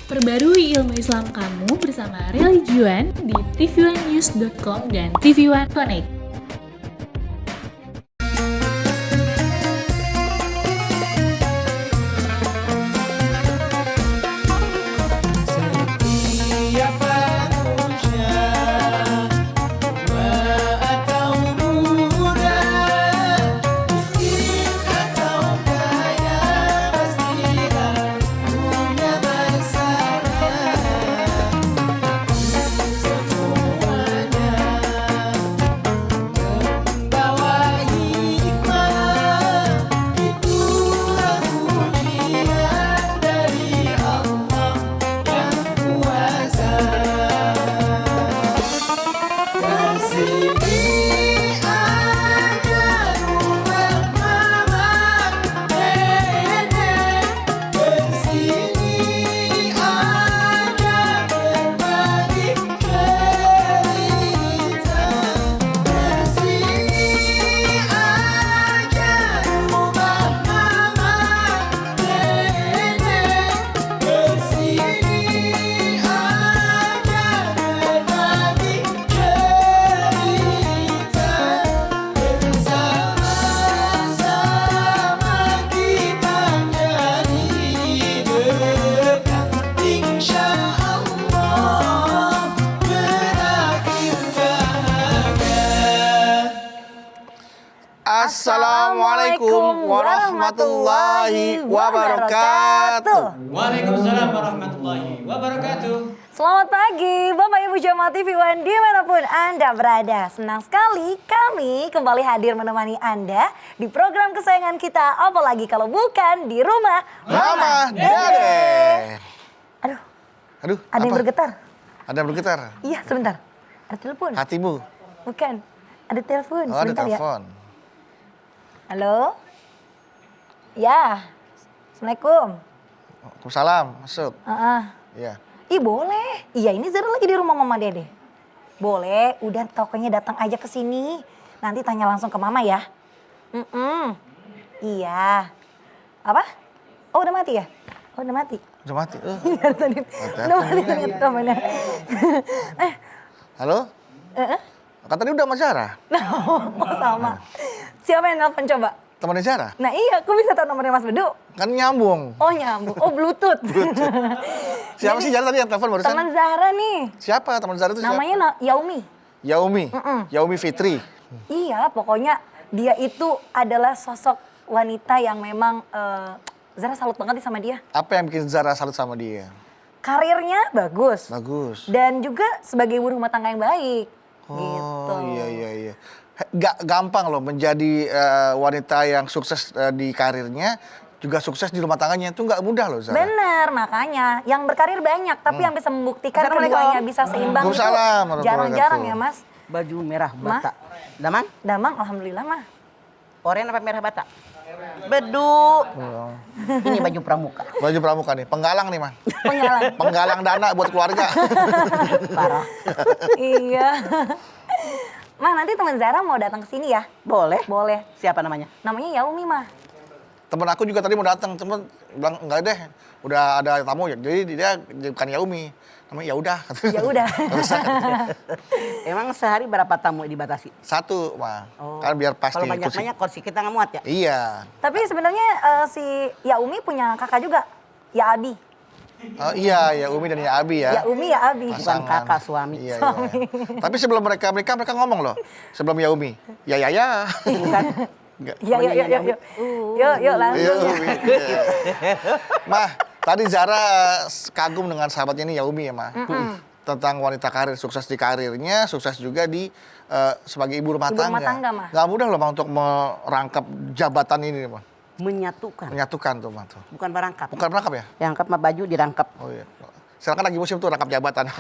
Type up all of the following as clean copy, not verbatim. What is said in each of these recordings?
Perbarui ilmu Islam kamu bersama Religion di tv1news.com dan TV1 Connect. Assalamualaikum warahmatullahi wabarakatuh. Waalaikumsalam warahmatullahi wabarakatuh. Selamat pagi Bapak Ibu Jamaah TV1 dimanapun Anda berada. Senang sekali kami kembali hadir menemani Anda di program kesayangan kita. Apalagi kalau bukan di rumah Mama Dede. Aduh, ada yang bergetar. Ada yang bergetar? Iya, sebentar. Ada telepon. Hatimu? Bukan, ada telepon. Oh, ada Sebentar ya. telepon. Halo? Ya, Assalamualaikum. Waalaikumsalam, masuk. Iya. Ih boleh. Iya ini Zara lagi di rumah Mama Dede. Boleh, udah tokonya datang aja ke sini. Nanti tanya langsung ke Mama ya. Iya. Apa? Oh udah mati ya? Oh udah mati. Udah mati. Udah mati ternyata temennya. Halo? Kan tadi udah sama Zara. Oh sama. Siapa yang nelfon coba? Temannya Zara? Nah iya, aku bisa tahu nomornya Mas Bedu. Kan nyambung. Oh nyambung. Oh Bluetooth. Siapa sih Zara tadi yang telepon barusan? Teman Zara nih. Siapa teman Zara itu siapa? Namanya Yaumi. Yaumi. Yaumi Fitri. Iya, pokoknya dia itu adalah sosok wanita yang memang Zara salut banget nih sama dia. Apa yang bikin Zara salut sama dia? Karirnya bagus. Bagus. Dan juga sebagai ibu rumah tangga yang baik. Gitu. Oh iya. Gak gampang loh menjadi wanita yang sukses di karirnya, juga sukses di rumah tangganya. Itu gak mudah loh Zara. Bener, makanya yang berkarir banyak. Tapi yang bisa membuktikan keduanya bisa seimbang itu jarang-jarang ya Mas. Baju merah bata. Damang? Damang, alhamdulillah mah. Oranye apa merah bata? Bedu. Ini baju pramuka. Baju pramuka nih, penggalang nih mah. Penggalang Dana buat keluarga. Parah. Iya. Mah nanti teman Zara mau datang ke sini ya? Boleh. Boleh. Siapa namanya? Namanya Yaumi mah. Temen aku juga tadi mau datang, temen bilang enggak deh, udah ada tamu ya. Jadi dia bukan Yaumi, namanya ya udah. Ya udah. Emang sehari berapa tamu dibatasi? Satu mah, kan biar pasti. Kalau banyak-banyak kursi kita nggak muat ya? Iya. Tapi sebenarnya si Yaumi punya kakak juga, Ya Abi. Oh, iya, ya Umi dan ya Abi ya. Ya Umi ya Abi. Bukan kakak, suami. Iya. Tapi sebelum mereka ngomong loh, sebelum ya Umi, ya. Bukan. Yuk langsung. Mah, tadi Zara kagum dengan sahabatnya ini Yaumi ya Mah. Tentang wanita karir, sukses di karirnya, sukses juga di sebagai ibu rumah tangga. Mah. Gak mudah loh Mah untuk merangkap jabatan ini Mah. Menyatukan tuh Mah tuh. bukan merangkap. Bukan merangkap ya? Yang mah baju dirangkap. Oh iya. Sekarang kan lagi musim tuh rangkap jabatan.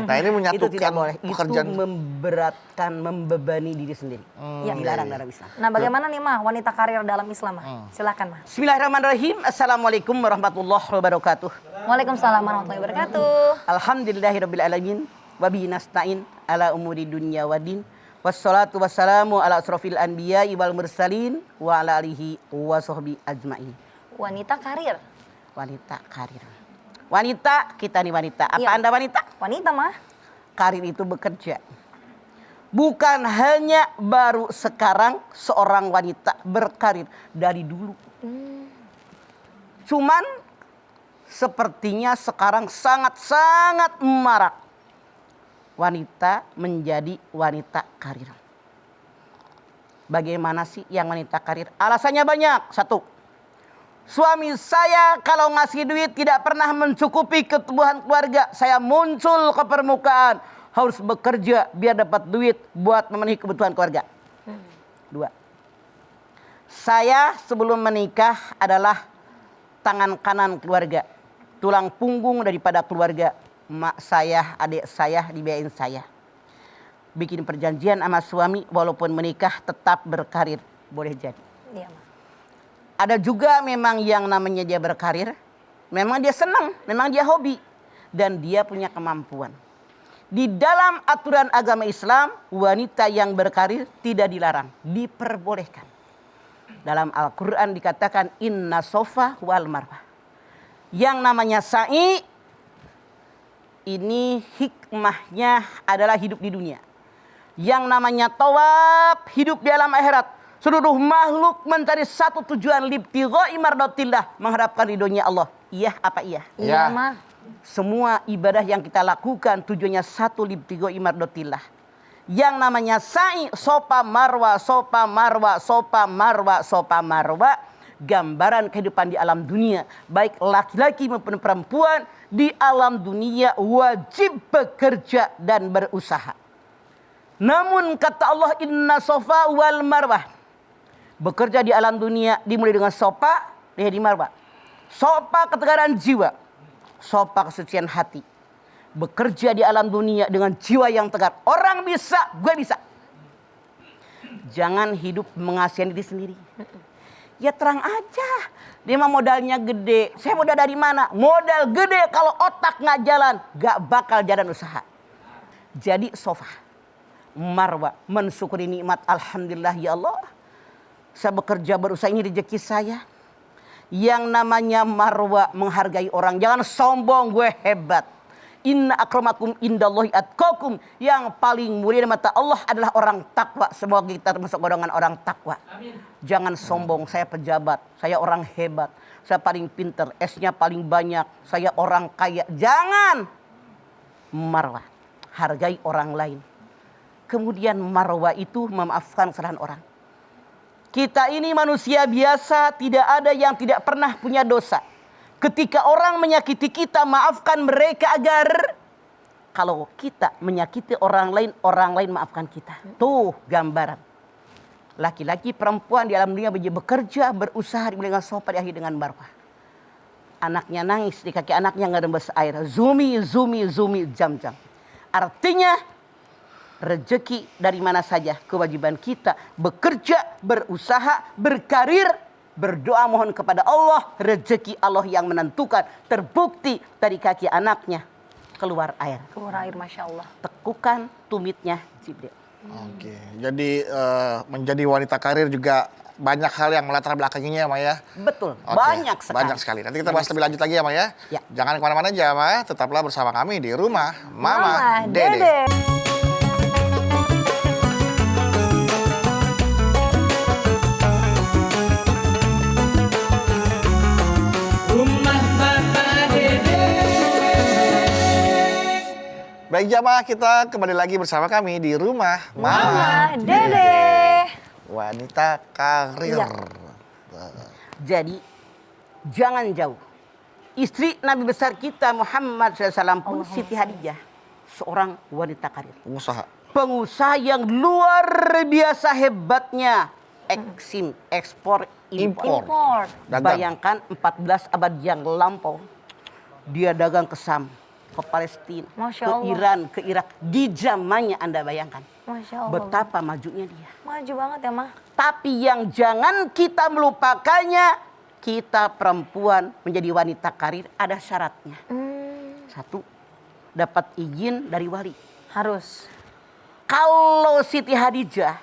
Nah ini menyatukan Itu tidak boleh. pekerjaan. Itu memberatkan, membebani diri sendiri. Dilarang dalam Islam. Nah bagaimana nih Mah wanita karir dalam Islam Mah? Silakan Mah. Bismillahirrahmanirrahim. Assalamualaikum warahmatullahi wabarakatuh. Waalaikumsalam warahmatullahi wabarakatuh. Alhamdulillahirrabbilalamin. Wabihi nasta'in ala umuri dunya waddin. Wassalatu wassalamu ala asrofil anbiya'i wal mursalin wa ala alihi wa sahbihi ajma'in. Wanita karir. Wanita karir. Wanita, kita nih wanita. Apa Iya. Anda wanita? Wanita mah. Karir itu bekerja. Bukan hanya baru sekarang seorang wanita berkarir, dari dulu. Cuman sepertinya sekarang sangat-sangat marak wanita menjadi wanita karir. Bagaimana sih yang wanita karir? Alasannya banyak. Satu, suami saya kalau ngasih duit tidak pernah mencukupi kebutuhan keluarga. Saya muncul ke permukaan, harus bekerja biar dapat duit buat memenuhi kebutuhan keluarga. Dua, saya sebelum menikah adalah tangan kanan keluarga, tulang punggung daripada keluarga. Mak saya, adik saya dibiayain saya. Bikin perjanjian sama suami, walaupun menikah tetap berkarir, boleh jadi. Iya mah. Ada juga memang yang namanya dia berkarir, memang dia senang, memang dia hobi, dan dia punya kemampuan. Di dalam aturan agama Islam, wanita yang berkarir tidak dilarang, diperbolehkan. Dalam Al-Quran dikatakan inna sofa wal marwah. Yang namanya sa'i, ini hikmahnya adalah hidup di dunia. Yang namanya tawaf, hidup di alam akhirat. Seluruh makhluk mencari satu tujuan, libtigha'i mardatillah, mengharapkan ridhonya Allah. Iya apa iya? Iya mah. Semua ibadah yang kita lakukan tujuannya satu, libtigha'i mardatillah. Yang namanya sa'i, sofa marwa, sofa marwa, sofa marwa, sofa marwa, gambaran kehidupan di alam dunia. Baik laki-laki maupun perempuan di alam dunia wajib bekerja dan berusaha. Namun kata Allah inna sofa wal marwah, bekerja di alam dunia dimulai dengan sofa, di marwah. Sofa ketegaran jiwa, sofa kesucian hati. Bekerja di alam dunia dengan jiwa yang tegar. Orang bisa, gue bisa. Jangan hidup mengasihani diri sendiri. Ya terang aja, dia mah modalnya gede. Saya modal dari mana? Modal gede kalau otak nggak jalan, nggak bakal jalan usaha. Jadi sofa, marwa, mensyukuri nikmat. Alhamdulillah ya Allah, saya bekerja berusaha, ini rezeki saya. Yang namanya marwa, menghargai orang. Jangan sombong, gue hebat. Inna akramakum indallahi atqakum. Yang paling mulia di mata Allah adalah orang takwa. Semoga kita termasuk golongan orang takwa. Jangan sombong, saya pejabat, saya orang hebat, saya paling pinter, S-nya paling banyak, saya orang kaya. Jangan. Marwah, hargai orang lain. Kemudian marwah itu memaafkan kesalahan orang. Kita ini manusia biasa, tidak ada yang tidak pernah punya dosa. Ketika orang menyakiti kita, maafkan mereka agar kalau kita menyakiti orang lain maafkan kita. Tuh gambaran. Laki-laki perempuan di alam dunia bekerja, berusaha dengan sopan, diakhiri dengan marwah. Anaknya nangis, di kaki anaknya nggak rembes air. Zumi, zumi, zumi, jam-jam. Artinya rezeki dari mana saja, kewajiban kita bekerja, berusaha, berkarir, berdoa mohon kepada Allah, rezeki Allah yang menentukan. Terbukti dari kaki anaknya keluar air. Keluar air, Masya Allah. Tekukan tumitnya Jibril. Oke, jadi menjadi wanita karir juga banyak hal yang melatar belakanginya ya Maya. Betul, Oke, banyak sekali. Banyak sekali. Nanti kita bahas lebih lanjut lagi ya Maya. Ya. Jangan kemana-mana aja Maya, tetaplah bersama kami di Rumah Mama Dede. Dede. Baik jamaah, kita kembali lagi bersama kami di Rumah Mama Dede. Wanita karir. Iya. Jadi jangan jauh. Istri Nabi besar kita Muhammad SAW pun Siti Hadijah, seorang wanita karir. Pengusaha yang luar biasa hebatnya. Ekspor, impor. Bayangkan 14 abad yang lampau. Dia dagang ke Sam, ke Palestina, ke Iran, ke Irak. Di zamannya Anda bayangkan. Masya Allah. Betapa majunya dia. Maju banget ya Mah. Tapi yang jangan kita melupakannya, kita perempuan menjadi wanita karir ada syaratnya. Satu, dapat izin dari wali. Harus. Kalau Siti Hadijah,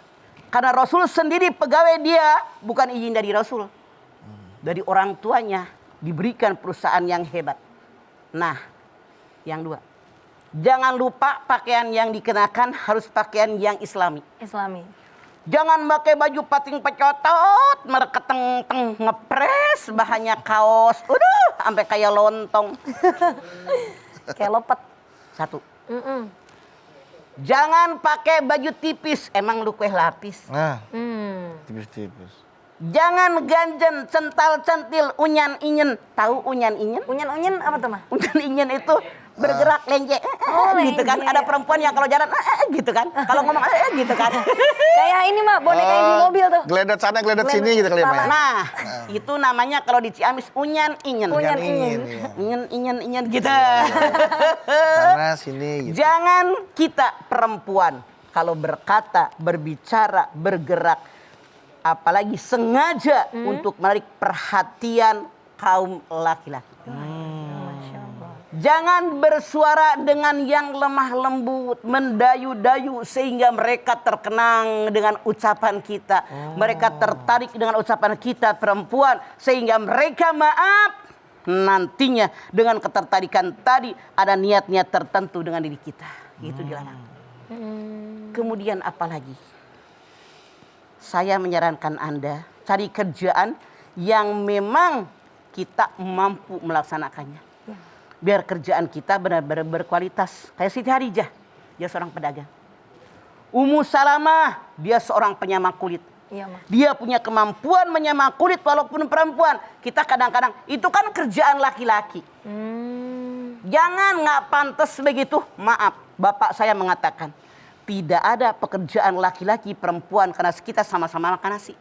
karena Rasul sendiri pegawai dia, bukan izin dari Rasul. Dari orang tuanya diberikan perusahaan yang hebat. Nah, yang dua. Jangan lupa pakaian yang dikenakan harus pakaian yang islami. Islami. Jangan pakai baju pating pecotot, mereketeng-teng ngepres, bahannya kaos. Sampai kayak lontong. Kayak lopet. Satu. Jangan pakai baju tipis, emang lu kue lapis. Nah, tipis-tipis. Jangan ganjen, cental-centil, unyan-inyen. Tahu unyan-inyen? Unyan-unyan apa tuh, Mah? Unyan-inyen itu bergerak lenje. Gitu kan. lenje. Ada perempuan yang kalau jalan gitu kan. Kalau ngomong gitu kan. Kayak ini, Mah, boneka yang di mobil tuh. Geledet sana, geledet sini gitu kali ya, Ma, ya? Nah, itu namanya kalau di Ciamis unyan-inyen. Unyan-inyen. Iya. Unyan-inyen gitu. Sana sini gitu. Jangan kita perempuan kalau berkata, berbicara, bergerak, apalagi sengaja untuk menarik perhatian kaum laki-laki. Jangan bersuara dengan yang lemah lembut, mendayu-dayu sehingga mereka terkenang dengan ucapan kita. Mereka tertarik dengan ucapan kita perempuan sehingga mereka nantinya dengan ketertarikan tadi ada niat-niat tertentu dengan diri kita. Itu dilarang. Kemudian apa lagi? Saya menyarankan Anda cari kerjaan yang memang kita mampu melaksanakannya. Biar kerjaan kita benar-benar berkualitas. Kayak Siti Harijah, dia seorang pedagang. Ummu Salamah, dia seorang penyamak kulit. Iya, Mah. Dia punya kemampuan menyamak kulit walaupun perempuan. Kita kadang-kadang, itu kan kerjaan laki-laki. Jangan nggak pantas begitu. Maaf, bapak saya mengatakan. Tidak ada pekerjaan laki-laki perempuan karena kita sama-sama makan nasi.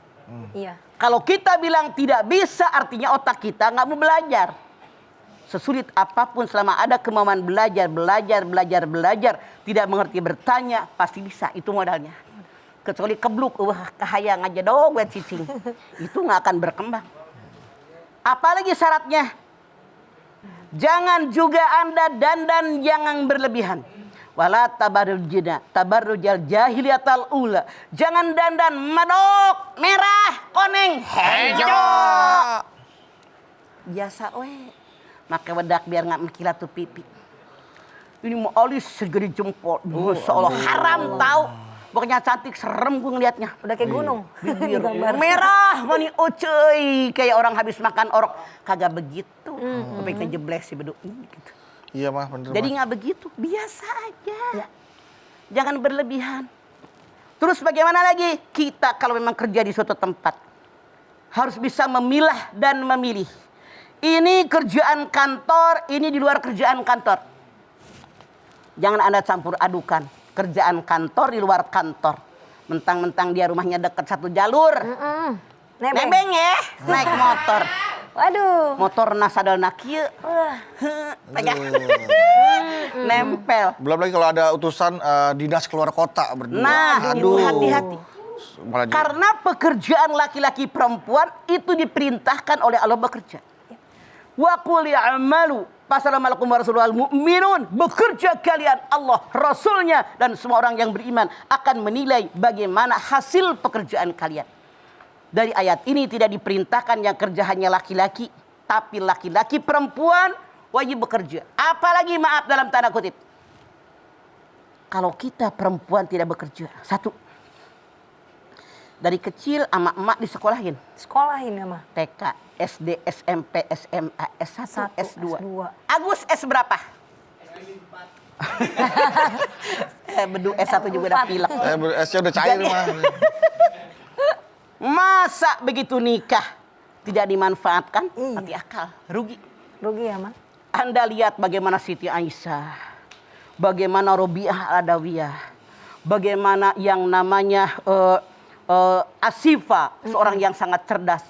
Iya. Kalau kita bilang tidak bisa artinya otak kita nggak mau belajar. Sesulit apapun selama ada kemauan belajar, tidak mengerti bertanya, pasti bisa. Itu modalnya. Kecuali kebluk, kahayang aja dong buat cicing. Itu nggak akan berkembang. Apalagi syaratnya. Jangan juga Anda dandan yang berlebihan. Wala tabarrujal jahiliyatal ula. Jangan dandan madok, merah, koneng, hijau. Biasa Maka wedak biar nggak mengkilat tuh pipi. Ini mau alis segede jempol. Masya Allah, haram tahu. Pokoknya cantik, serem gue ngeliatnya. Udah kayak gunung. Merah, mani ucuy. Kayak orang habis makan orok. Kagak begitu. Kepiknya jebles sih beduk gitu. Iya, Mah, bener. Jadi nggak begitu, biasa aja. Jangan berlebihan. Terus bagaimana lagi? Kita kalau memang kerja di suatu tempat harus bisa memilah dan memilih. Ini kerjaan kantor, ini di luar kerjaan kantor. Jangan Anda campur adukan. Kerjaan kantor di luar kantor. Mentang-mentang dia rumahnya dekat satu jalur. Nebeng ya, naik motor. Waduh. Motor nasadal nakieu. Nempel. Belum lagi kalau ada utusan dinas keluar kota berdua. Nah, itu hati-hati. Karena pekerjaan laki-laki perempuan itu diperintahkan oleh Allah bekerja. Wa qul ya'malu fasalamualaikum warahmatullahi mu'minun. Bekerja kalian, Allah, Rasulnya dan semua orang yang beriman akan menilai bagaimana hasil pekerjaan kalian. Dari ayat ini tidak diperintahkan yang kerja hanya laki-laki, tapi laki-laki perempuan wajib bekerja. Apalagi maaf dalam tanda kutip. Kalau kita perempuan tidak bekerja, satu, dari kecil emak-emak disekolahin. Sekolahin ya, Mah? TK, SD, SMP, SMA, S1, S2. S2. Agus S berapa? Bedu S1 juga udah pilek. S-nya udah cair, Mah. Masa begitu nikah tidak dimanfaatkan? Mati akal, rugi. Rugi ya, Mah? Anda lihat bagaimana Siti Aisyah, bagaimana Robiah Adawiyah, bagaimana yang namanya Asifah, seorang yang sangat cerdas.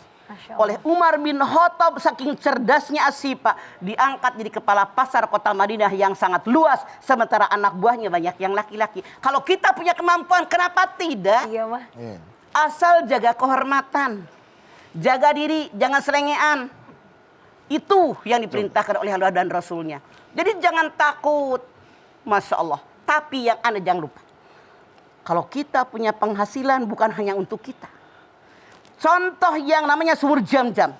Oleh Umar bin Khattab, saking cerdasnya Asifah, diangkat jadi kepala pasar kota Madinah yang sangat luas, sementara anak buahnya banyak yang laki-laki. Kalau kita punya kemampuan, kenapa tidak? Iya, Mah. Asal jaga kehormatan, jaga diri, jangan selengean. Itu yang diperintahkan oleh Allah dan Rasulnya. Jadi jangan takut, Masya Allah. Tapi yang Anda jangan lupa, kalau kita punya penghasilan bukan hanya untuk kita. Contoh yang namanya sumur jam-jam.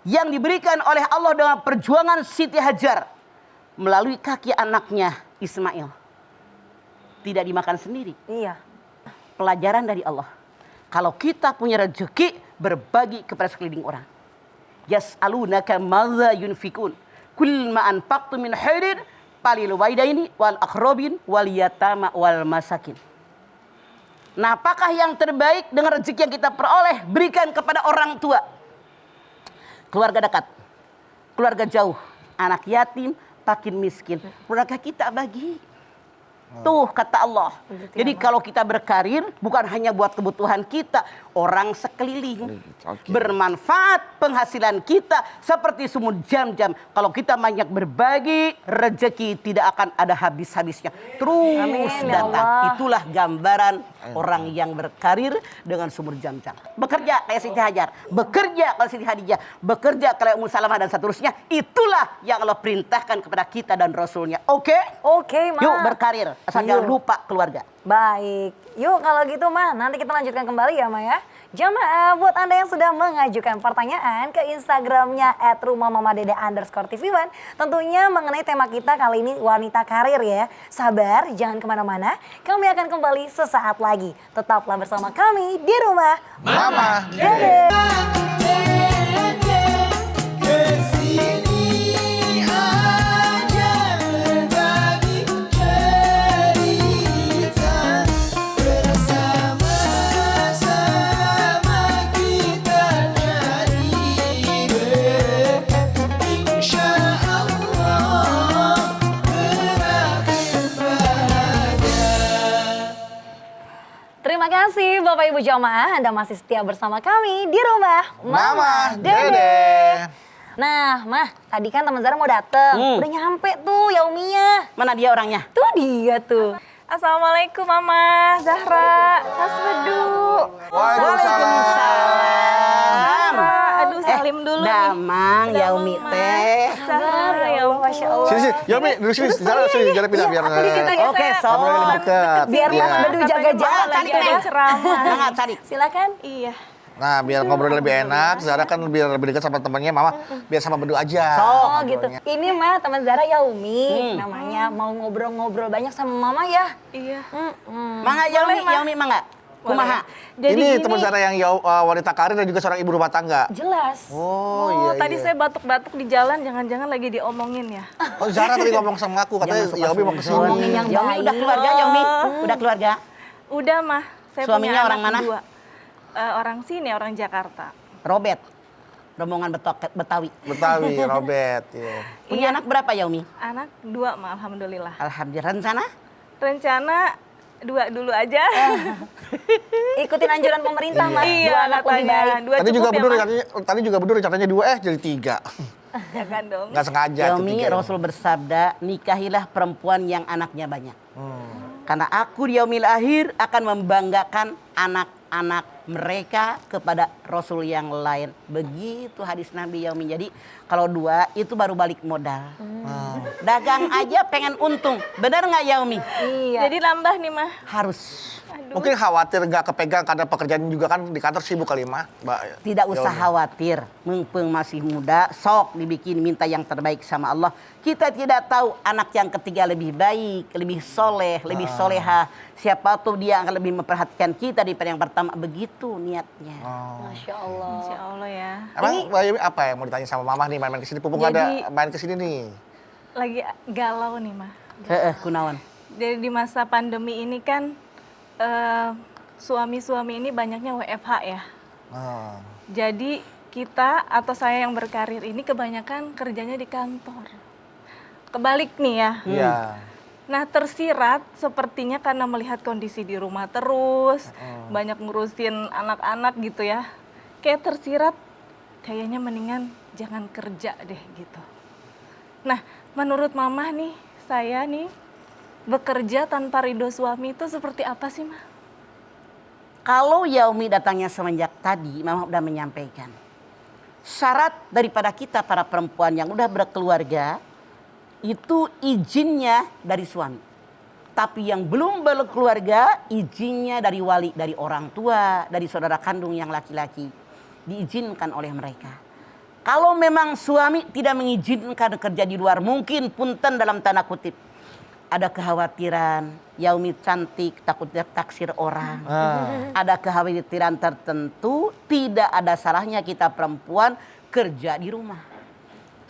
yang diberikan oleh Allah dengan perjuangan Siti Hajar melalui kaki anaknya Ismail. Tidak dimakan sendiri. Iya. Pelajaran dari Allah. Kalau kita punya rezeki, berbagi kepada sekeliling orang. Yas'alunaka madza yunfikun. Kul ma anfaqtum min khairin falil walidaini wal aqrabin wal yatama wal masakin. Nah, apakah yang terbaik dengan rezeki yang kita peroleh? Berikan kepada orang tua, keluarga dekat, keluarga jauh, anak yatim, fakir miskin. Keluarga kita bagi. Tuh kata Allah. Jadi kalau kita berkarir bukan hanya buat kebutuhan kita, orang sekeliling. Bermanfaat penghasilan kita seperti sumur jam-jam. Kalau kita banyak berbagi, rezeki tidak akan ada habis-habisnya. Terus Amin, ya datang. Allah. Itulah gambaran orang yang berkarir dengan sumur jam-jam. Bekerja kayak Siti Hajar, bekerja kayak Siti Hadijah, bekerja kayak Ummu Salamah dan seterusnya. Itulah yang Allah perintahkan kepada kita dan Rasulnya. Oke? Oke, Ma. Yuk berkarir, asal jangan lupa keluarga. Baik, yuk kalau gitu mah nanti kita lanjutkan kembali ya Ma ya. Jamaah, buat Anda yang sudah mengajukan pertanyaan ke Instagramnya @rumahmamadede_tv1, tentunya mengenai tema kita kali ini wanita karir ya. Sabar, jangan kemana-mana, kami akan kembali sesaat lagi. Tetaplah bersama kami di Rumah Mama Dede. Terima kasih Bapak Ibu jamaah, Anda masih setia bersama kami di Rumah Mama Dede. Nah, Mah, tadi kan teman Zara mau dateng, udah nyampe tuh Yaumia. Mana dia orangnya? Tuh dia tuh. Assalamualaikum Mama Zahra, Mas Bedu. Waalaikumsalam. Aduh salim dulu nih. Damang, Yaumi teh. Zahra ya Allah. Masya Allah. Sini, Yomi, duduk sini. Zara, sini, Zara pindah biar. Aku di situ aja, Oke, saya. sok. Ngobrol lebih dekat. Biar Iya. Mas Bedu jaga jarak lagi gitu ada ya. ceramah. Enggak, Sadik. Silakan. Iya. Nah, biar ngobrol lebih enak, Zara kan lebih dekat sama temannya, Mama biar sama Bedu aja. Oh gitu. Ini mah teman Zara Yaumi, namanya mau ngobrol-ngobrol banyak sama Mama ya. Iya. Mangga Yaumi, Yaumi mangga. Kumaha? Jadi Ini gini, teman Zara yang wanita karir dan juga seorang ibu rumah tangga. Jelas. Oh, iya. tadi saya batuk-batuk di jalan, jangan-jangan lagi diomongin ya. Oh, Zara tadi ngomong sama aku, katanya Yomi mau kesini. Ngomongin yang Yaumi baik. udah keluarga, Yaumi? Udah keluarga? Udah mah, saya Suaminya punya orang anak mana? 2. Orang sini, orang Jakarta. Robert. Rombongan Betawi. Betawi, Robert. Iya. Punya anak berapa, Yaumi? Anak 2 mah, alhamdulillah. Alhamdulillah. Rencana? Rencana 2 dulu aja. Ikutin anjuran pemerintah Mas, Iya, dua anak lebih baik. katanya 2 Tadi cukup juga ya, bener Mas? tadi juga bener rencananya 2 jadi 3. Jangan dong. Nggak sengaja. Yaumi, ketiga. Rasul bersabda, nikahilah perempuan yang anaknya banyak. Karena aku di yaumil akhir akan membanggakan anak-anak mereka kepada Rasul yang lain. Begitu hadis Nabi Yaumi. Jadi kalau 2 itu baru balik modal. Dagang aja pengen untung. Benar nggak Yaumi? Iya. Jadi nambah nih mah. Harus. Mungkin khawatir nggak kepegang karena pekerjaan juga kan di kantor sibuk kali mah. Tidak usah Yaumi. khawatir. Mumpung masih muda, sok dibikin minta yang terbaik sama Allah. Kita tidak tahu anak yang ketiga lebih baik, lebih soleh, lebih soleha. Siapa tuh dia akan lebih memperhatikan kita daripada yang pertama. Begitu niatnya. Masya Allah. Insya Allah ya. Emang Mbak Yomi apa yang mau ditanya sama Mama nih main-main kesini? Pupuk Jadi- ada main kesini nih. Lagi galau nih mah. Kunawan. Jadi di masa pandemi ini kan suami-suami ini banyaknya WFH ya. Oh. Jadi kita atau saya yang berkarir ini kebanyakan kerjanya di kantor. Kebalik nih ya. Iya. Nah tersirat sepertinya karena melihat kondisi di rumah terus, banyak ngurusin anak-anak gitu ya. Kayak tersirat, kayaknya mendingan jangan kerja deh gitu. Nah menurut Mama nih, saya nih bekerja tanpa ridho suami itu seperti apa sih Mah? Kalau Yaumi datangnya semenjak tadi, Mama udah menyampaikan. Syarat daripada kita para perempuan yang udah berkeluarga, itu izinnya dari suami. Tapi yang belum berkeluarga, izinnya dari wali, dari orang tua, dari saudara kandung yang laki-laki. Diizinkan oleh mereka. Kalau memang suami tidak mengizinkan kerja di luar, mungkin punten dalam tanda kutip. Ada kekhawatiran, Yaumi cantik, takut taksir orang. Ada kekhawatiran tertentu, tidak ada salahnya kita perempuan kerja di rumah.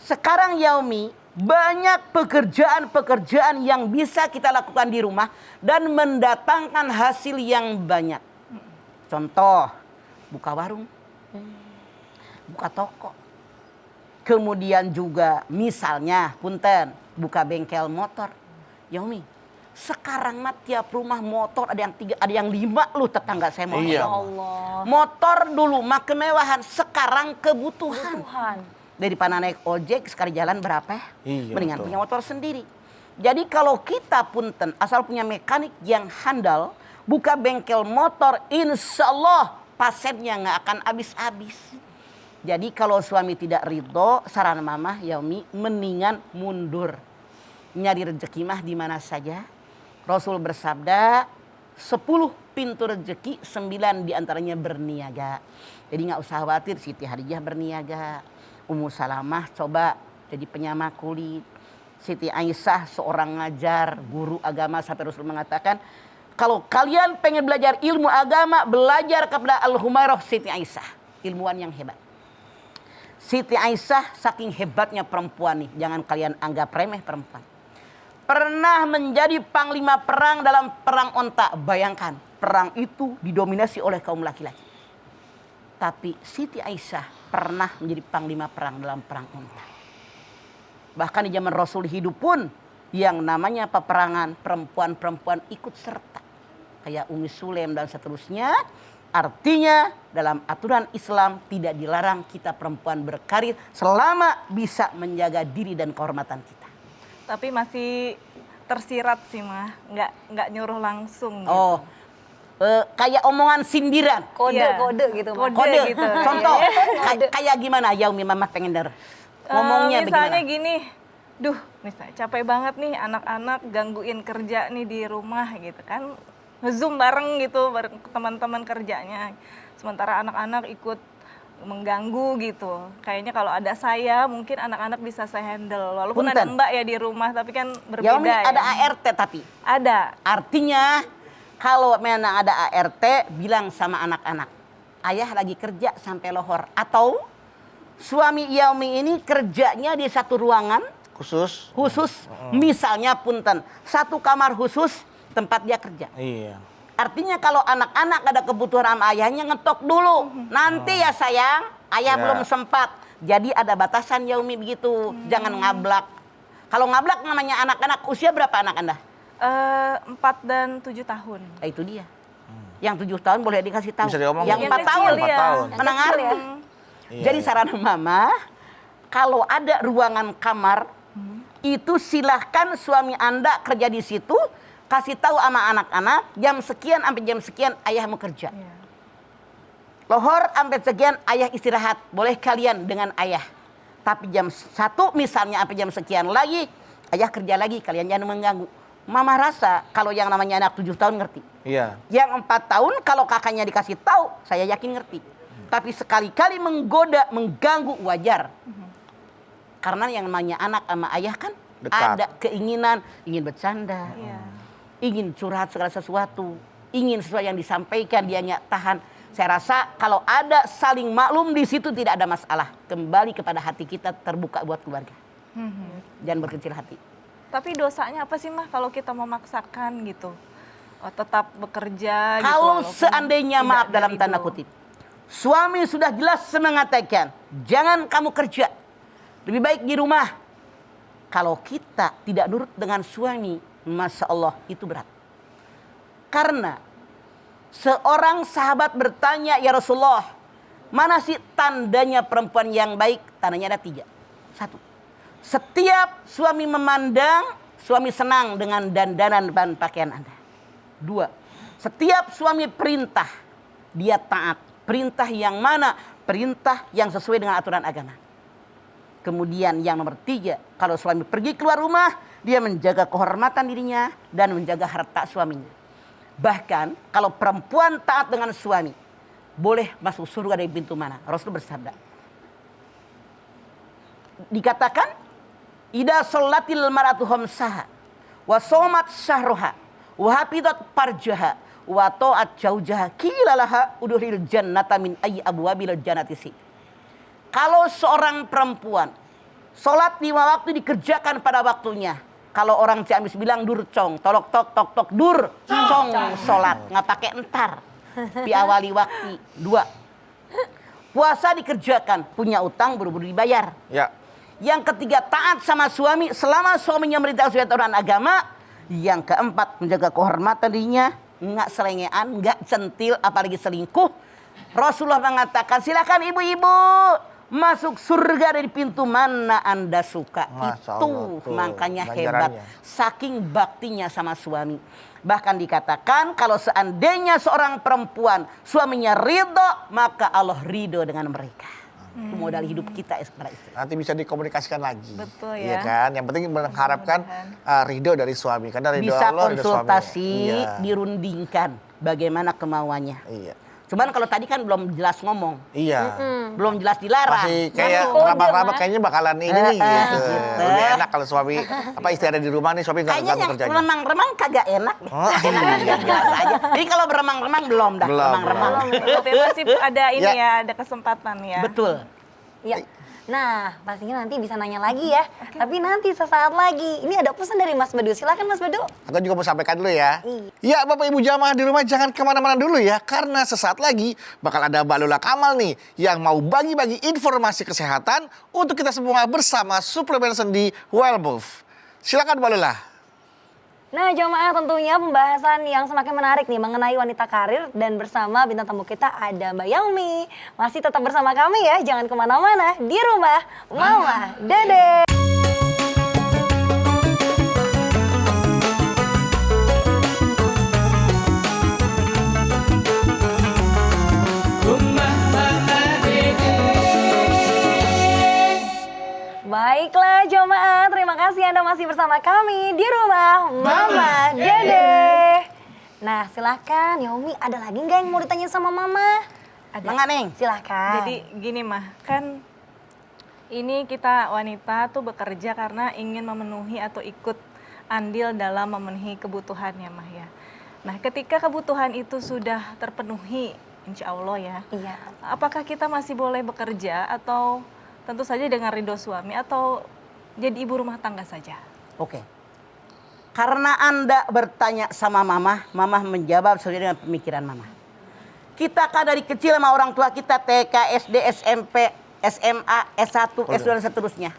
Sekarang Yaumi, banyak pekerjaan-pekerjaan yang bisa kita lakukan di rumah dan mendatangkan hasil yang banyak. Contoh, buka warung, buka toko. Kemudian juga misalnya, punten, buka bengkel motor. Yaumi, sekarang mah tiap rumah motor ada yang 3, ada yang 5 loh tetangga saya motor. Iya. Allah. Motor dulu mah kemewahan, sekarang kebutuhan. Tuhan. Daripada naik ojek sekali jalan berapa? Iya, Mendingan betul. punya motor sendiri. Jadi kalau kita punten asal punya mekanik yang handal, buka bengkel motor, insya Allah pasetnya nggak akan habis-habis. Jadi kalau suami tidak ridho, saran mama Yaumi mendingan mundur. Nyari rezeki mah di mana saja. Rasul bersabda, 10 pintu rezeki, 9 diantaranya berniaga. Jadi nggak usah khawatir, Siti Hadijah berniaga. Ummu Salamah coba jadi penyama kulit. Siti Aisyah seorang ngajar, guru agama, sampai Rasul mengatakan, kalau kalian pengen belajar ilmu agama, belajar kepada Al-Humairah Siti Aisyah, ilmuwan yang hebat. Siti Aisyah saking hebatnya perempuan nih, jangan kalian anggap remeh perempuan. Pernah menjadi panglima perang dalam perang onta. Bayangkan, perang itu didominasi oleh kaum laki-laki. Tapi Siti Aisyah pernah menjadi panglima perang dalam perang onta. Bahkan di zaman Rasul hidup pun, yang namanya peperangan, perempuan-perempuan ikut serta. Kayak Umi Sulaim dan seterusnya. Artinya dalam aturan Islam tidak dilarang kita perempuan berkarir selama bisa menjaga diri dan kehormatan kita. Tapi masih tersirat sih mah, nggak nyuruh langsung. Oh, kayak omongan sindiran. Kode-kode gitu. Mah. Kode gitu. Contoh, kayak gimana Yaumi mama pengen denger. Ngomongnya misalnya bagaimana? gini, duh misalnya capek banget nih anak-anak gangguin kerja nih di rumah gitu kan. Nge-zoom bareng gitu, bareng teman-teman kerjanya. Sementara anak-anak ikut mengganggu gitu. Kayaknya kalau ada saya, mungkin anak-anak bisa saya handle. Walaupun ada Punten. mbak ya di rumah, tapi kan berbeda Yaumi ya. ada ART tapi. Ada. Artinya kalau memang ada ART, bilang sama anak-anak, ayah lagi kerja sampai lohor. Atau suami Yaumi ini kerjanya di satu ruangan Khusus. misalnya punten, satu kamar khusus tempat dia kerja. Iya. Artinya kalau anak-anak ada kebutuhan sama ayahnya ngetok dulu. Nanti ya sayang, ayah Ya. belum sempat. Jadi ada batasan Yaumi begitu. Jangan ngablak. Kalau ngablak namanya anak-anak, usia berapa anak Anda? 4 dan 7 tahun. Nah, itu dia. Yang 7 tahun boleh dikasih tahu. Bisa diomongin. Yang 4 Yang tahun. kecil, ya. 4 tahun. Menang Yang kecil, arti. Iya, Jadi iya. saran mama, kalau ada ruangan kamar, itu silahkan suami Anda kerja di situ, kasih tahu sama anak-anak, jam sekian sampai jam sekian ayah mau kerja. Iya. Lohor sampai sekian ayah istirahat, boleh kalian dengan ayah. Tapi jam 1 misalnya sampai jam sekian lagi, ayah kerja lagi, kalian jangan mengganggu. Mama rasa kalau yang namanya anak 7 tahun ngerti. Iya. Yang 4 tahun kalau kakaknya dikasih tahu, saya yakin ngerti. Tapi sekali-kali menggoda, mengganggu wajar. Karena yang namanya anak sama ayah kan Dekat. ada keinginan, ingin bercanda, Iya. ingin curhat segala sesuatu, ingin sesuatu yang disampaikan dia nyak tahan. Saya rasa kalau ada saling maklum di situ tidak ada masalah. Kembali kepada hati kita terbuka buat keluarga. Jangan berkecil hati. Tapi dosanya apa sih mah kalau kita memaksakan gitu? Tetap bekerja gitu. Kalau walaupun seandainya tidak maaf dalam dari tanda itu. kutip, suami sudah jelas mengatakan, jangan kamu kerja, lebih baik di rumah. Kalau kita tidak nurut dengan suami, Masya Allah itu berat. Karena seorang sahabat bertanya, ya Rasulullah, mana sih tandanya perempuan yang baik? Tandanya ada 3. 1, setiap suami memandang, suami senang dengan dandanan dan pakaian Anda. 2, setiap suami perintah, dia taat. Perintah yang mana? Perintah yang sesuai dengan aturan agama. Kemudian yang nomor 3, kalau suami pergi keluar rumah, dia menjaga kehormatan dirinya dan menjaga harta suaminya. Bahkan kalau perempuan taat dengan suami, boleh masuk surga dari pintu mana? Rasul bersabda, dikatakan ida sholatil mar'atu khamsaha wa shomat syahruha wa hafidat farjaha wa ta'at jaujaha kilalaha udhuril jannata min ayyi abwabil jannati si. Kalau seorang perempuan sholat 5 waktu dikerjakan pada waktunya. Kalau orang Ciamis bilang dur cong, tolok tok tok tok dur cong sholat, nggak pakai entar. Di awali waktu 2. Puasa dikerjakan, punya utang buru-buru dibayar. Ya. Yang ketiga taat sama suami selama suaminya merintah sesuai aturan agama. Yang keempat menjaga kehormatan dirinya, nggak selengean, nggak centil, apalagi selingkuh. Rasulullah mengatakan silakan ibu-ibu masuk surga dari pintu mana Anda suka. Masya Itu Allah, tuh, makanya ganjarannya. hebat. Saking baktinya sama suami. Bahkan dikatakan kalau seandainya seorang perempuan suaminya ridho, maka Allah ridho dengan mereka. Itu modal hidup kita para istri. Nanti bisa dikomunikasikan lagi. Betul Iya ya. kan? Yang penting mengharapkan ridho dari suami. Karena ridho Bisa Allah, ridho konsultasi, suaminya. Iya. dirundingkan bagaimana kemauannya. Iya. Cuman kalau tadi kan belum jelas ngomong. Iya. Belum jelas dilarang. Masih kayak kode, rabak-rabak Mas. kayaknya bakalan ini nih gitu. gitu. Lebih enak kalau suami istri ada di rumah nih, suami nggak Kayaknya ganggu yang kerjanya. remang-remang kagak enak. Oh, Enak yang jelas aja. Jadi kalau beremang-remang belum dah. Belum, Remang-remang. Tapi masih ada ini Ya. ya, ada kesempatan ya. Betul. Ya. Nah, pastinya nanti bisa nanya lagi ya. Tapi nanti sesaat lagi. Ini ada pesan dari Mas Bedu. Silakan Mas Bedu. Aku juga mau sampaikan dulu ya. Iya. Ya Bapak Ibu jamaah di rumah jangan kemana-mana dulu ya. Karena sesaat lagi bakal ada Mbak Lula Kamal nih. Yang mau bagi-bagi informasi kesehatan untuk kita semua bersama suplemen sendi Wellmove. Silakan Mbak Lula. Nah, jamaah tentunya pembahasan yang semakin menarik nih mengenai wanita karir dan bersama bintang tamu kita ada Mbak Yaumi. Masih tetap bersama kami ya, jangan kemana-mana di rumah Mama Dede. Baiklah jamaah, terima kasih Anda masih bersama kami di rumah Mama Dede. Nah silahkan Yaumi, ada lagi nggak yang mau ditanya sama Mama? Ada. Mangga Neng. Silahkan. Jadi gini mah, kan ini kita wanita tuh bekerja karena ingin memenuhi atau ikut andil dalam memenuhi kebutuhannya mah ya. Nah ketika kebutuhan itu sudah terpenuhi, insya Allah ya. Iya. Apakah kita masih boleh bekerja atau tentu saja dengan ridho suami atau jadi ibu rumah tangga saja? Oke. Karena Anda bertanya sama Mama, Mama menjawab sesuai dengan pemikiran Mama. Kita kan dari kecil sama orang tua kita TK, SD, SMP, SMA, S1, S2 dan seterusnya.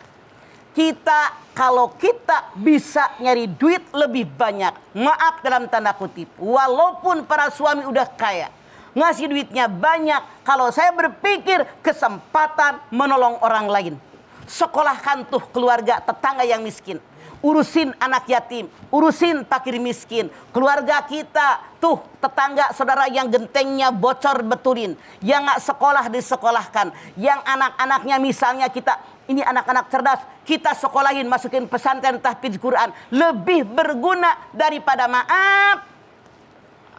Kalau kita bisa nyari duit lebih banyak, maaf dalam tanda kutip, walaupun para suami udah kaya, ngasih duitnya banyak, kalau saya berpikir kesempatan menolong orang lain. Sekolahkan tuh keluarga tetangga yang miskin. Urusin anak yatim, urusin fakir miskin. Keluarga kita tuh tetangga saudara yang gentengnya bocor betulin. Yang nggak sekolah disekolahkan. Yang anak-anaknya misalnya kita, ini anak-anak cerdas, kita sekolahin, masukin pesantren tahfidz Quran. Lebih berguna daripada maaf.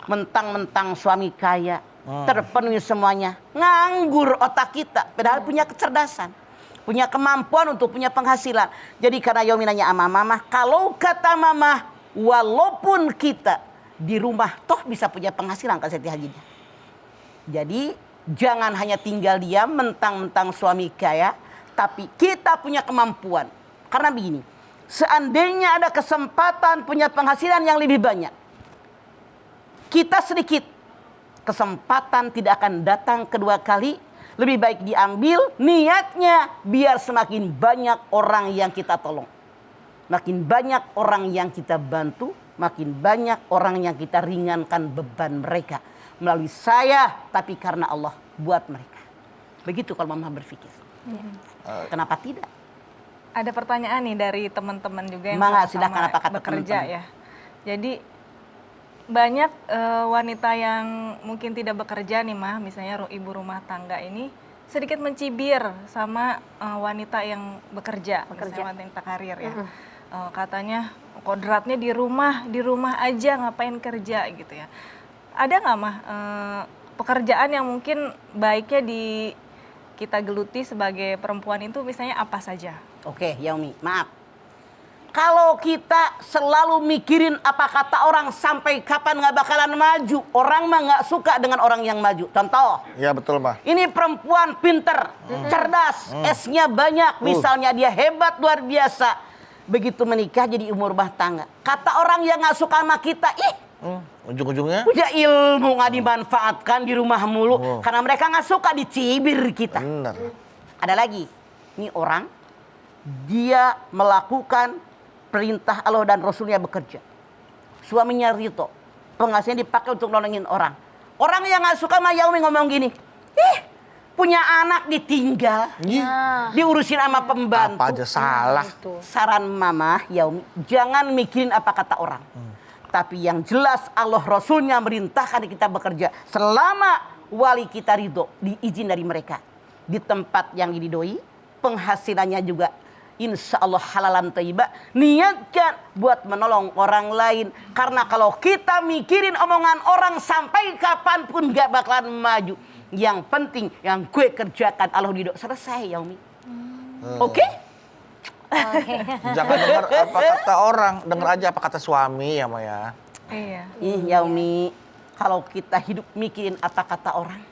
Mentang-mentang suami kaya, terpenuhi semuanya. Nganggur otak kita, padahal punya kecerdasan. Punya kemampuan untuk punya penghasilan. Jadi karena Yaumi nanya sama Mama, kalau kata Mama, walaupun kita di rumah toh bisa punya penghasilan kalau Siti Hajinya. Jadi jangan hanya tinggal diam mentang-mentang suami kaya, tapi kita punya kemampuan. Karena begini, seandainya ada kesempatan punya penghasilan yang lebih banyak, kita sedikit, kesempatan tidak akan datang kedua kali. Lebih baik diambil niatnya biar semakin banyak orang yang kita tolong. Makin banyak orang yang kita bantu, makin banyak orang yang kita ringankan beban mereka. Melalui saya, tapi karena Allah buat mereka. Begitu kalau Mama berpikir. Kenapa tidak? Ada pertanyaan nih dari teman-teman juga yang Mangga, sama-sama silakan, apa kata bekerja teman-teman? ya. Jadi banyak wanita yang mungkin tidak bekerja nih mah, misalnya ibu rumah tangga ini sedikit mencibir sama wanita yang bekerja. Misalnya wanita karir ya. Katanya kodratnya di rumah aja ngapain kerja gitu ya. Ada nggak mah pekerjaan yang mungkin baiknya kita geluti sebagai perempuan itu misalnya apa saja? Oke, Yaumi, maaf. Kalau kita selalu mikirin apa kata orang sampai kapan nggak bakalan maju. Orang mah nggak suka dengan orang yang maju. Contoh. Ya betul, Mbak. Ini perempuan pinter, cerdas, S-nya banyak. Misalnya dia hebat luar biasa. Begitu menikah jadi ibu rumah tangga. Kata orang yang nggak suka sama kita, Ujung-ujungnya? punya ilmu nggak dimanfaatkan di rumah mulu. Karena mereka nggak suka dicibir kita. Benar. Ada lagi, ini orang dia melakukan perintah Allah dan Rasulnya bekerja. Suaminya ridho, penghasilannya dipakai untuk nolongin orang. Orang yang nggak suka sama Yaumi ngomong gini, punya anak ditinggal, diurusin sama pembantu. Apa aja salah. Saran mama Yaumi, jangan mikirin apa kata orang. Tapi yang jelas Allah Rasulnya merintahkan kita bekerja selama wali kita ridho, diizin dari mereka. Di tempat yang diridhoi, penghasilannya juga insya Allah halalan thayyibah. Niatkan buat menolong orang lain. Karena kalau kita mikirin omongan orang sampai kapanpun gak bakalan maju. Yang penting yang gue kerjakan Allah ridho. Selesai Yaumi. Oke? Jangan dengar apa kata orang, dengar aja apa kata suami ya, Maya. Iya. Yaumi, kalau kita hidup mikirin apa kata orang,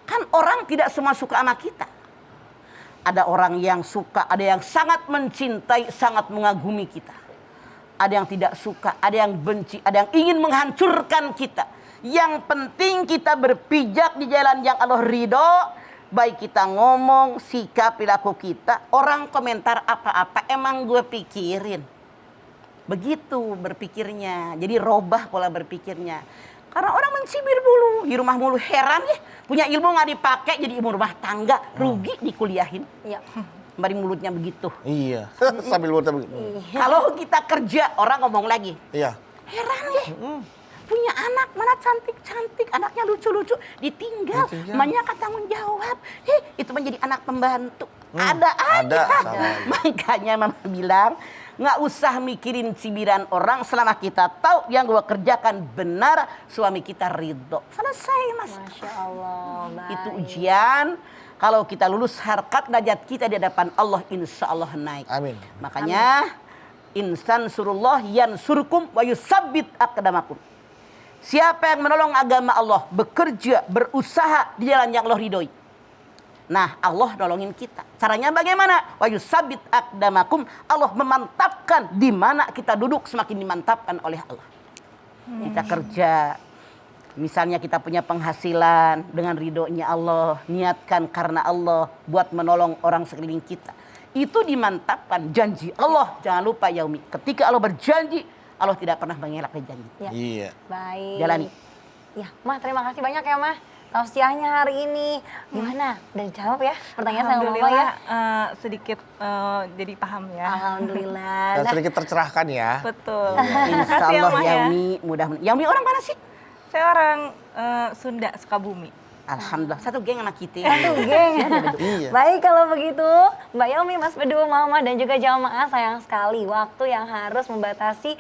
kan orang tidak semua suka sama kita. Ada orang yang suka, ada yang sangat mencintai, sangat mengagumi kita. Ada yang tidak suka, ada yang benci, ada yang ingin menghancurkan kita. Yang penting kita berpijak di jalan yang Allah ridho. Baik kita ngomong, sikap, perilaku kita. Orang komentar apa-apa emang gue pikirin. Begitu berpikirnya. Jadi robah pola berpikirnya. Karena orang mencibir mulu, di rumah mulu, heran ya. Punya ilmu nggak dipakai jadi ibu rumah tangga, rugi dikuliahin. Iya. Bari mulutnya begitu. Iya. Sambil mulutnya begitu. Kalau kita kerja, orang ngomong lagi. Iya. Heran ya. Punya anak mana cantik-cantik, anaknya lucu-lucu, ditinggal. Emaknya akan tanggung jawab. Itu menjadi anak pembantu. Ada aja. Makanya mama bilang, nggak usah mikirin cibiran orang selama kita tahu yang gue kerjakan benar, suami kita ridho. Selesai mas. Masya Allah. Baik. Itu ujian. Kalau kita lulus harkat derajat kita di hadapan Allah, insya Allah naik. Amin. Makanya insan surullah yansurkum wa yusabbit aqdamakum. Siapa yang menolong agama Allah, bekerja, berusaha di jalan yang Allah ridhoi. Nah, Allah nolongin kita. Caranya bagaimana? Wa yusabbit aqdamakum. Allah memantapkan di mana kita duduk semakin dimantapkan oleh Allah. Kita kerja, misalnya kita punya penghasilan dengan ridhonya Allah, niatkan karena Allah buat menolong orang sekeliling kita. Itu dimantapkan janji Allah. Jangan lupa Yaumi, ketika Allah berjanji, Allah tidak pernah mengelak dari janji. Ya. Iya. Baik. Jalani. Ya, Mah, terima kasih banyak ya, Mah. Tausiahnya hari ini gimana? Udah dijawab ya pertanyaan sama Mama ya? Alhamdulillah sedikit jadi paham ya. Alhamdulillah. Dan sedikit tercerahkan ya. Betul. Insya Makasih ya, Allah Mah, ya. Yaumi mudah-mudahan. Yaumi orang mana sih? Saya orang Sunda, Sukabumi. Alhamdulillah satu geng anak kita. Satu geng. Iya. Baik kalau begitu, Mbak Yaumi, Mas Bedu, Mama dan juga jamaah, sayang sekali waktu yang harus membatasi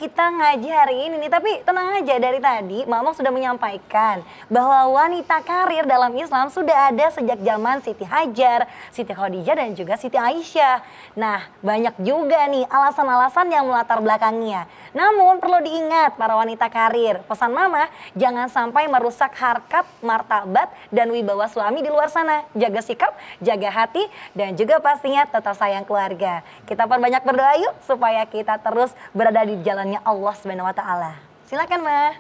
kita ngaji hari ini nih. Tapi tenang aja, dari tadi Mama sudah menyampaikan bahwa wanita karir dalam Islam sudah ada sejak zaman Siti Hajar, Siti Khadijah dan juga Siti Aisyah. Nah, banyak juga nih alasan-alasan yang melatar belakangnya. Namun perlu diingat para wanita karir, pesan Mama jangan sampai merusak harkat, martabat dan wibawa suami di luar sana. Jaga sikap, jaga hati, dan juga pastinya tetap sayang keluarga. Kita perbanyak berdoa yuk supaya kita terus berada di jalannya Allah Subhanahu wa taala. Silakan, Ma.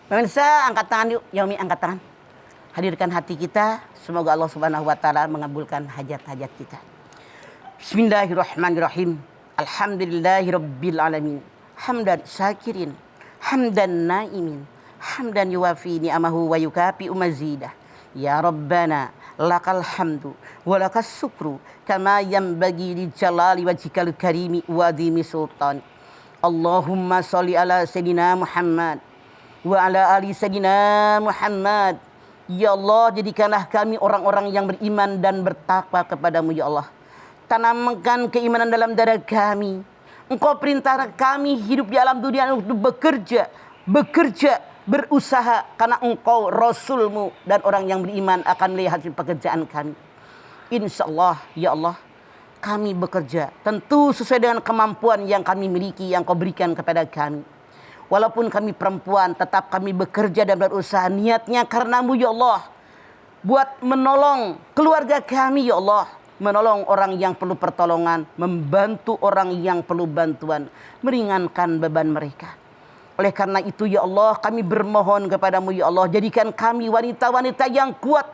Pemirsa, angkat tangan yuk. Yaumi angkat tangan. Hadirkan hati kita. Semoga Allah Subhanahu wa taala mengabulkan hajat-hajat kita. Bismillahirrahmanirrahim. Alhamdulillahirabbil alamin. Hamdan syakirin, hamdan naimin. Hamdan yuwafi ni'amahu wa yukafi mazidah. Ya Rabbana lakal hamdu wa lakas syukru kama yanbaghi li jalali wajhikal karimi wa adhimi sultan. Allahumma sholli ala sayyidina Muhammad wa ala ali sayyidina Muhammad. Ya Allah, jadikanlah kami orang-orang yang beriman dan bertakwa kepadamu ya Allah. Tanamkan keimanan dalam dada kami. Engkau perintah kami hidup di alam dunia untuk bekerja berusaha karena engkau Rasulmu dan orang yang beriman akan melihat pekerjaan kami. Insya Allah, ya Allah, kami bekerja tentu sesuai dengan kemampuan yang kami miliki, yang kau berikan kepada kami. Walaupun kami perempuan, tetap kami bekerja dan berusaha niatnya karenamu ya Allah. Buat menolong keluarga kami ya Allah. Menolong orang yang perlu pertolongan, membantu orang yang perlu bantuan, meringankan beban mereka. Oleh karena itu ya Allah, kami bermohon kepadamu ya Allah, jadikan kami wanita-wanita yang kuat,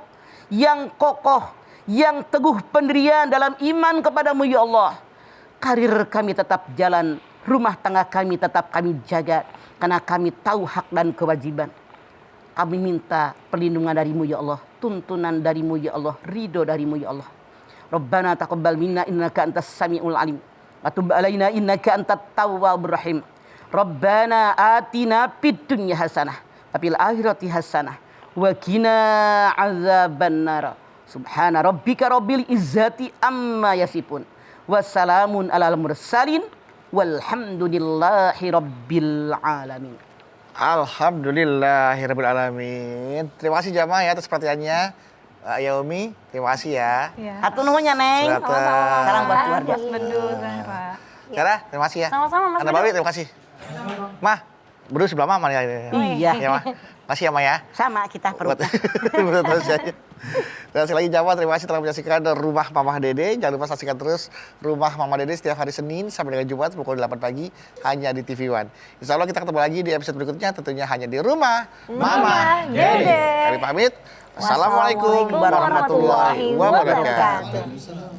yang kokoh, yang teguh pendirian dalam iman kepadamu ya Allah. Karir kami tetap jalan, rumah tangga kami tetap kami jaga, karena kami tahu hak dan kewajiban. Kami minta perlindungan darimu ya Allah, tuntunan darimu ya Allah, ridho darimu ya Allah. Rabbana taqabbal minna innaka antas samiul alim wa tub alaina innaka antat tawwabur rahim. Rabbana atina fid dunya hasanah wa fil akhirati hasanah wa qina azabannar. Subhana rabbika rabbil izzati amma yasifun wa salamun alal mursalin walhamdulillahi rabbil alamin. Alhamdulillahirabbil alamin. Terima kasih jamaah ya atas perhatiannya. Yaumi, terima kasih ya. Iya. Hatur nuhunnya Neng. Salam buat keluarga. Mas Bedu, Zahra. Cara, terima kasih ya. Sama-sama, Mas Anda Bedu. Bawi, terima kasih. Mah, berdua sebelah mama nih. Iya. Ya, Mah. Makasih ya, Mah ya. Sama kita perut. Terus aja. Dan sekali lagi jamaah, terima kasih telah menyaksikan Rumah Mama Dede. Jangan lupa saksikan terus Rumah Mama Dede setiap hari Senin sampai dengan Jumat pukul 8 pagi hanya di TV One. Insya Allah kita ketemu lagi di episode berikutnya, tentunya hanya di Rumah Mama Dede. Kami pamit. Assalamualaikum warahmatullahi wabarakatuh.